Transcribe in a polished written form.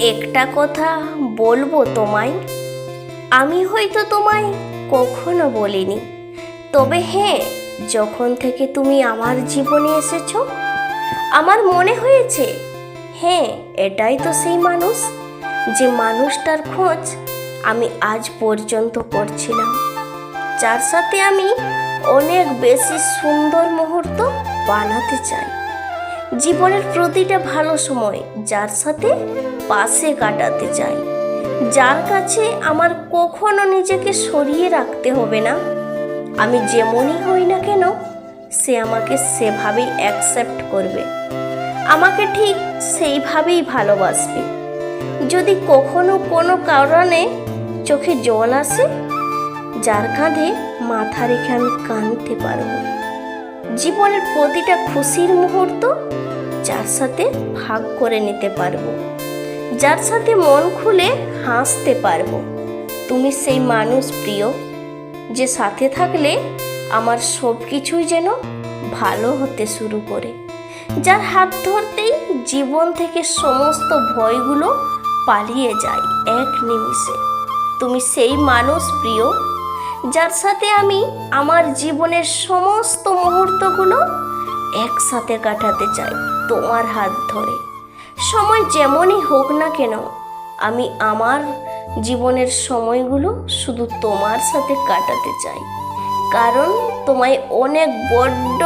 একটা কথা বলবো তোমায়। আমি হয়তো তোমায় কখনো বলিনি, তবে হ্যাঁ, যখন থেকে তুমি আমার জীবনে এসেছো আমার মনে হয়েছে হ্যাঁ, এটাই তো সেই মানুষ, যে মানুষটার খোঁজ আমি আজ পর্যন্ত করছিলাম, যার সাথে আমি অনেক বেশি সুন্দর মুহূর্ত বানাতে চাই। জীবনের প্রতিটা ভালো সময় যার সাথে পাশে কাটাতে চাই, যার কাছে আমার কখনো নিজেকে সরিয়ে রাখতে হবে না। আমি যেমনই হই না কেন সে আমাকে সেভাবেই অ্যাকসেপ্ট করবে, আমাকে ঠিক সেইভাবেই ভালোবাসবে। যদি কখনো কোনো কারণে চোখে জল আসে, যার কাঁধে মাথা রেখে আমি কাঁদতে পারবো। জীবনের প্রতিটা খুশির মুহূর্ত যার সাথে ভাগ করে নিতে পারবো, যার সাথে মন খুলে হাসতে পারবো। তুমি সেই মানুষ প্রিয়, যে সাথে থাকলে আমার সব কিছুই যেন ভালো হতে শুরু করে, যার হাত ধরতেই জীবন থেকে সমস্ত ভয়গুলো পালিয়ে যায় এক নিমিষে। তুমি সেই মানুষ প্রিয়, যার সাথে আমি আমার জীবনের সমস্ত মুহূর্তগুলো একসাথে কাটাতে চাই তোমার হাত ধরে। সময় যেমনই হোক না কেন, আমি আমার জীবনের সময়গুলো শুধু তোমার সাথে কাটাতে চাই, কারণ তোমায় অনেক বড্ড